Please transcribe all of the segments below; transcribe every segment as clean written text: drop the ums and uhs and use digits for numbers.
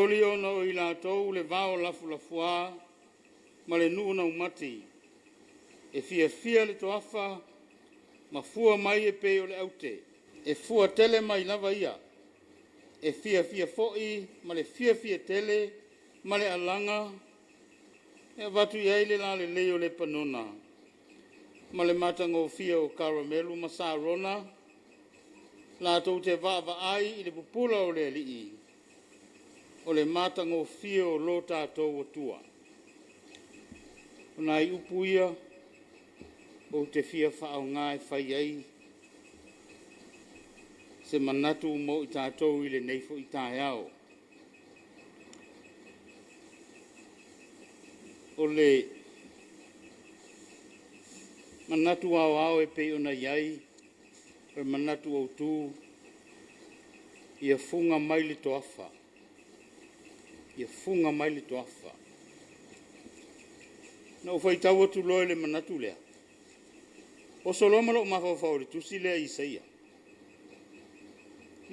oli ona o ila tau le vao lafu lafua ma le nuu na umati. E fia le toafa ma fua mai e pe o le aute. E fua tele mai lava ia. E fia foi ma le fia tele ma le alanga. E watu iai le la le leo le panona. Ma le matango fia o karamelu ma sarona. La tau te vava ai i le pupula o le alii. O le matango fia o lo tātou atua. O nai upuia o te fia whao ngai whai ai. Se manatu mo i tātou i le neifo i tāi au. O le manatu au e pe ona iai. O le manatu au tū. Ia funga mai le toafa. Ia funga mai le toafa. Na o fai tau atu loe le manatu lea. O soloma lo mawhawhau le tusi lea i saia.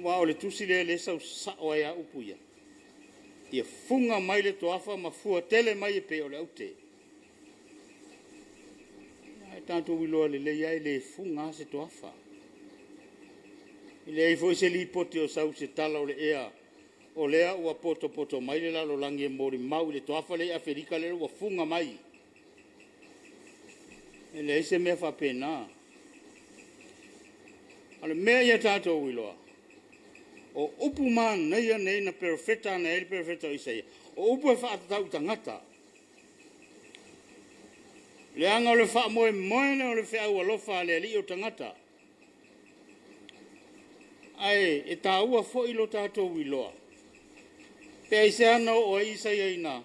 Wa o le tusi lea le sau sao ai a upuia. Ia funga mai le toafa ma fua tele mai e pe o le aute. Ia tanto wiloa le lea i le funga se toafa. I le ai foi se li poti o sau se tala o le ea. O lea ua poto mai le lalo langi e mori mau le toafa le Afrika le ua funga mai. E le se mea whapena. Ale mea ia tātou wiloa. O upu man nei na perfecta na ele perfecta o isaia. O upu e whaatatau tangata. Le anga o le wha moe le o le whea ua lofa le ali o tangata. Ai, e tā ua fo ilo tātou wiloa. Pea se ana o isaia ina.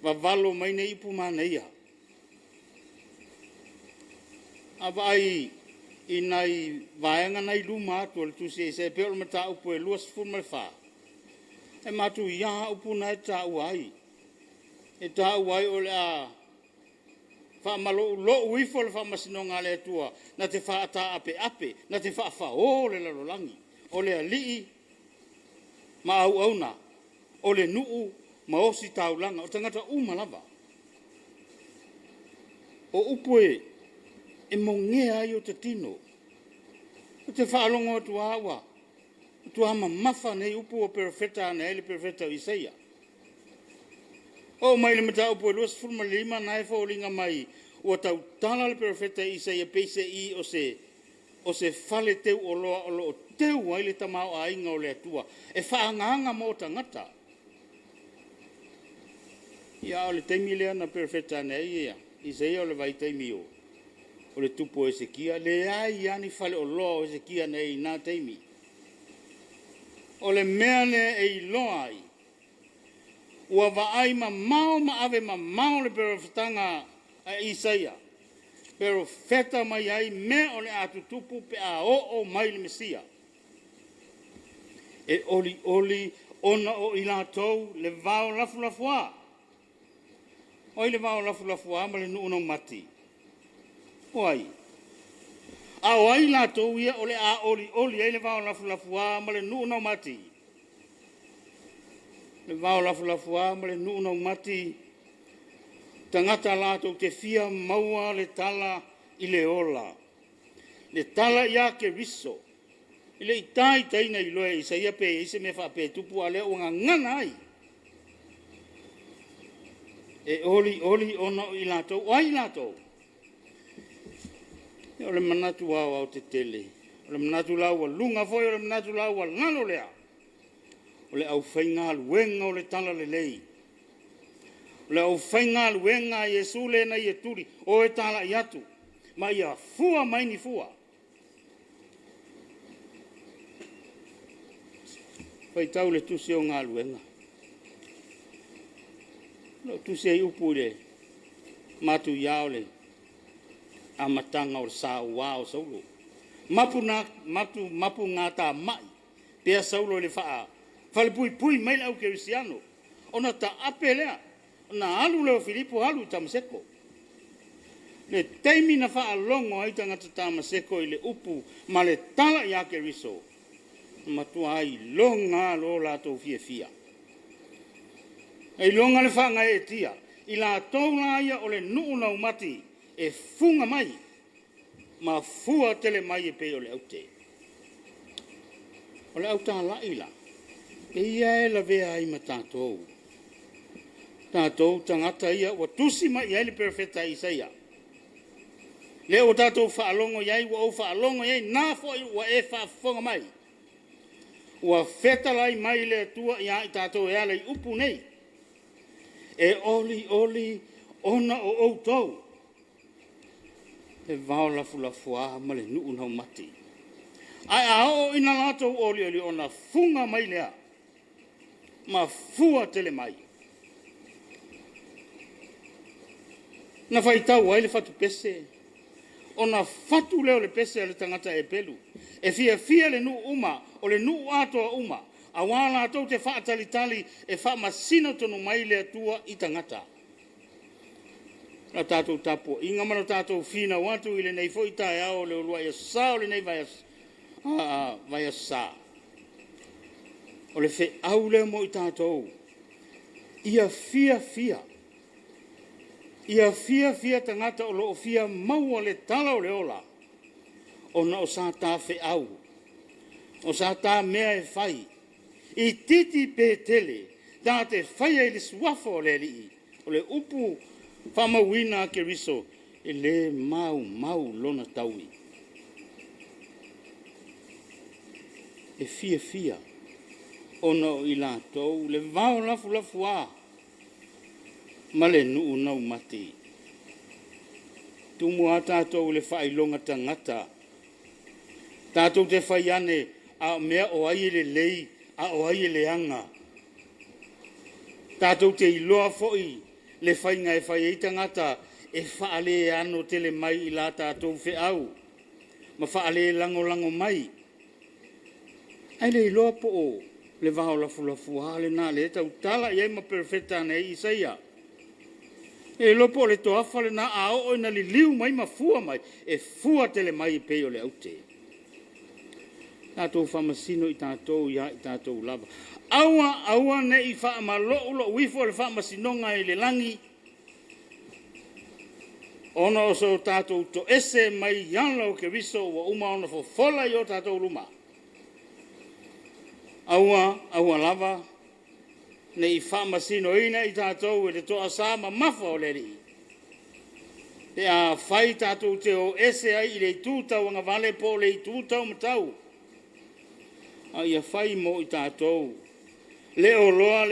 Vavalo mai nei upu man ia. Ava ai i nai vaenga nai luma atu o le tusi e se peo le mata upu e luas fuma le wha. E matu ia upu na e tā uai. E tā uai o le a wha malo lo uifo le wha masinonga le atua na te wha ata ape na te wha o le lalolangi o le alii ma au auna o le nuu ma osi taulanga o tangata umalava. O upu e mongea ai o te tino. O te whaalongo atu awa. Tu ama mafa nei upu o perfecta na ele perfecta o isaia. O mai le mata upu e luas furma lima na e whaulinga mai. O tau tala le perfecta isaia peise i o se fale teu o loa o loo teu ai le tamao a inga o le atua. E whaanganga mo tangata. Ia o le teimi lea na perfecta na ia. Isaia o le vai teimi o. O le tupo e se kia, le ai ani fale o loa o se kia nei nā teimi. O le mea le e i loa ai. Ua vaai ma ave ma mao le perofetanga a Isaia. Perofeta mai ai me o le atu tupu pe a o mai le Mesia. E oli ona o ilatou le vao lafua. O le vao lafua ma le nuuno mati. Oi. A oi la to ia ole a oli ele va la fua ma le nu no mati. Le va la fua ma le nu no mati. Tangata la to te fia maua le tala i le ola. Le tala ia ke riso. Ile tai na ilo e sa ia pe ise me fa pe tupu ale o ngana ai. E oli ona i la to oi la to. O le manatu au te tele. O le manatu lau a lunga foi, o le manatu lau a lalo lea. O le au whainga luenga o le tala le lei. O le au whainga luenga i e sule na i e turi o e tala i atu. Ma ia fua mai ni fua. Whai tau le tusi o ngā luenga. Lo tusi e upu le matu iao le. A matanga o sa o saulo. Mapu ngata mai. Pea saulo le faa. Fale pui mai au ke risiano. Ona ta apelea. Na alu leo Filipo alu tamaseko. Le teimi na faa longo ai tangata tamaseko i le upu. Ma le tala ya ke riso. Matua ai longa lo la to fia. Ai longa le whanga e tia. I la tōna ia o le nuu na umati e funga mai. Ma fua tele mai e pe o le aute. O le auta la ila. E ia e la vea ai ma tātou. Tātou tangata ia wa tusi mai ia le perfeta Isaia. Le o tātou whaalongo iai wa o whaalongo iai nā fo wa e whaafonga mai. Wa fetalai mai le tua ia i tātou e ala i upu nei. E oli ona o outou. E vao lafu ma le nuu nau mati. Ai ao ina lātou oli ona funga mai lea. Ma fua tele mai. Na whaitau ai le whatu pese. Ona fatu leo le pese le tangata e pelu. E fia le nuu uma, o le nuu atoa uma. A wala atou te whaatalitali e whaamasina tonu mai le atua i tangata. Na tātou tapo, inga mana tātou whina watu i le nei fo i tae ao le ulua i a sā o le nei vai a sā. O le whi au leo mo i tātou. Ia fia. Ia fia tangata o lo o fia maua le tala o le ola. O na o sā tā whi au. O sā tā mea e whai. I titi pe tele, da te whaia i le suafo o le li. O le upu whamawina ke riso, e le mau lona taui. E fia, ono i lātou, le vau lafu a, ma le nuu nau mati. Tumu a tātou le whailonga tangata. Tātou te whaiane a mea o ai le lei, a o ai le anga. Tātou te iloa foi, le whainga e whai e tangata, e whaale ano tele mai i la tātou whi au. Ma whaale lango mai. Ai le iloa po o, le vao lafu hale nā le tau tala i ma perfeta nei Isaia. E lopo le toafa le nā ao o ina li liu mai ma fua mai, e fua tele mai i peo le aute. Tātou whamasino i tātou ia i tātou lava. Aua ne i whaamalo wifo le whamasinonga i le langi. Ona o so tātou to ese mai yanlo ke riso wa uma ona fo fola i o tātou luma. Aua lava. Ne i whamasino ina i tātou e le toa sāma mafa o leri. Te a whai tātou te o ese ai i le tūtau anga vale po le tūtau matau. Ia whai mo i tātou. Leo loa